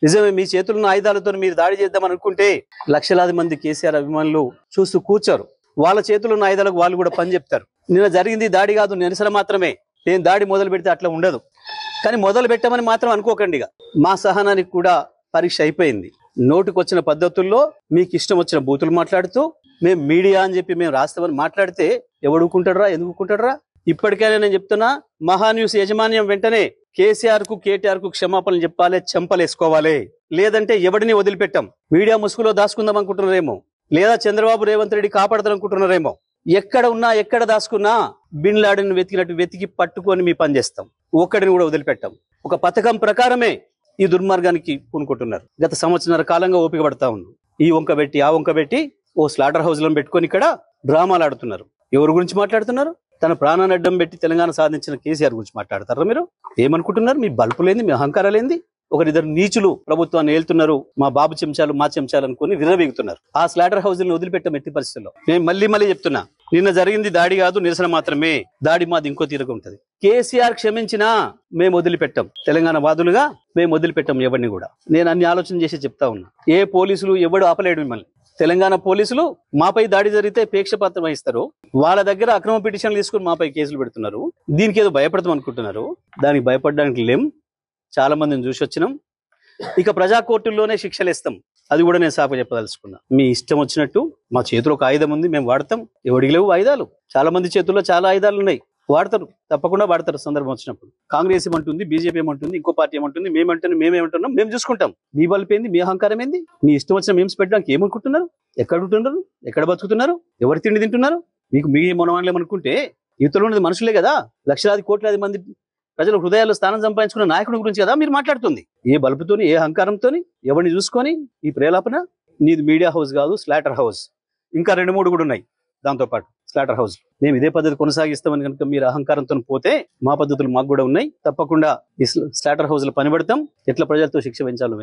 నిజమే, మీ చేతుల్లో ఆయుధాలతో మీరు దాడి చేద్దాం అనుకుంటే లక్షలాది మంది కేసీఆర్ అభిమానులు చూస్తూ కూర్చోరు. వాళ్ళ చేతుల్లో ఉన్న ఆయుధాలకు వాళ్ళు కూడా పని చెప్తారు. నిన్న జరిగింది దాడి కాదు, నిరసన మాత్రమే. నేను దాడి మొదలు పెడితే అట్లా ఉండదు. కానీ మొదలు పెట్టమని మాత్రం అనుకోకండి. మా సహనానికి కూడా పరీక్ష అయిపోయింది. నోటుకొచ్చిన పద్ధతుల్లో మీకు ఇష్టం వచ్చిన బూతులు మాట్లాడుతూ మేము మీడియా అని చెప్పి మేము రాస్తామని మాట్లాడితే ఎవడుకుంటాడరా, ఎందుకుంటాడరా? ఇప్పటికైనా నేను చెప్తున్నా, మహాన్యూస్ యాజమాన్యం వెంటనే కేసీఆర్ కు కేటీఆర్ కు క్షమాపణలు చెప్పాలి, చెంపలేసుకోవాలి. లేదంటే ఎవడిని వదిలిపెట్టాం. మీడియా ముసుగులో దాచుకుందాం అనుకుంటున్నారేమో, లేదా చంద్రబాబు రేవంత్ రెడ్డి కాపాడతారు అనుకుంటున్నారేమో. ఎక్కడ ఉన్నా ఎక్కడ దాచుకున్నా బిన్ లాడెన్ వెతికినట్టు వెతికి పట్టుకొని మీ పని చేస్తాం. ఒక్కడిని కూడా వదిలిపెట్టాం. ఒక పథకం ప్రకారమే ఈ దుర్మార్గానికి పూనుకుంటున్నారు. గత సంవత్సరాల కాలంగా ఓపిక పడతా ఉన్నాం. ఈ వంక పెట్టి ఆ వంక పెట్టి ఓ స్లాటర్ హౌస్ లను పెట్టుకొని ఇక్కడ డ్రామాలు ఆడుతున్నారు. ఎవరి గురించి మాట్లాడుతున్నారు? తన ప్రాణాన్ని అడ్డం పెట్టి తెలంగాణ సాధించిన కేసీఆర్ గురించి మాట్లాడతారా మీరు? ఏమనుకుంటున్నారు? మీ బల్పులేంది, మీ అహంకారాలేంది? ఒకరిద్దరు నీచులు ప్రభుత్వాన్ని ఏళ్తున్నారు, మా బాబు చెంచాలు మా చెంచాలు అనుకుని విర్రవీగుతున్నారు. ఆ స్లాటర్ హౌస్ ని వదిలిపెట్టం ఎట్టి పరిస్థితుల్లో. నేను మళ్ళీ చెప్తున్నా, నిన్న జరిగింది దాడి కాదు, నిరసన మాత్రమే. దాడి మాది ఇంకో తీరుగా ఉంటది. కేసీఆర్ క్షమించినా మేము వదిలిపెట్టాం. తెలంగాణ వాదులుగా మేము వదిలిపెట్టాం ఎవరిని కూడా. నేను అన్ని ఆలోచన చేసి చెప్తా ఉన్నా. ఏ పోలీసులు ఎవడు ఆపలేడు మిమ్మల్ని. తెలంగాణ పోలీసులు మాపై దాడి జరిగితే పేక్షపాత్రం వహిస్తారు. వాళ్ళ దగ్గర అక్రమ పిటిషన్లు తీసుకుని మాపై కేసులు పెడుతున్నారు. దీనికి ఏదో భయపడతాం అనుకుంటున్నారు. దానికి భయపడడానికి లేం. చాలా మందిని చూసి వచ్చినాం. ఇక ప్రజా కోర్టుల్లోనే శిక్షలు ఇస్తాం. అది కూడా నేను సాకు చెప్పదలుచుకున్నా. మీ ఇష్టం వచ్చినట్టు. మా చేతిలో ఒక ఆయుధం ఉంది, మేము వాడతాం. ఎవడికి లేవు ఆయుధాలు. చాలా మంది చేతుల్లో చాలా ఆయుధాలు ఉన్నాయి, వాడతారు. తప్పకుండా వాడతారు సందర్భం వచ్చినప్పుడు. కాంగ్రెస్ ఏమంటుంది, బీజేపీ ఏమంటుంది, ఇంకో పార్టీ ఏమంటుంది, మేమేమంటున్నాం, మేము చూసుకుంటాం. మీ బలిపోయింది, మీ అహంకారం ఏంది? మీ ఇష్టం వచ్చిన మేమ్స్ పెట్టడానికి ఏమనుకుంటున్నారు? ఎక్కడ ఉంటున్నారు? ఎక్కడ బతుకుతున్నారు? ఎవరు తిండి తింటున్నారు? మీకు మీ మనవాళ్ళేమనుకుంటే యువతలో ఉన్నది మనుషులే కదా. లక్షలాది కోట్లాది మంది ప్రజల హృదయాల్లో స్థానం సంపాదించుకున్న నాయకుడి గురించి కదా మీరు మాట్లాడుతుంది. ఏ బలుపుతోని, ఏ అహంకారంతోని, ఎవరిని చూసుకొని ఈ ప్రేలాపన? నీది మీడియా హౌస్ కాదు, స్లాటర్ హౌస్. ఇంకా 2-3 కూడా ఉన్నాయి దాంతో పాటు స్లాటర్ హౌస్. మేము ఇదే పద్ధతి కొనసాగిస్తామని కనుక మీరు అహంకారంతో పోతే మా పద్ధతులు మాకు కూడా ఉన్నాయి. తప్పకుండా ఈ స్లాటర్ హౌస్ లో పనిపడతాం. ఎట్లా ప్రజలతో శిక్ష పెంచాలో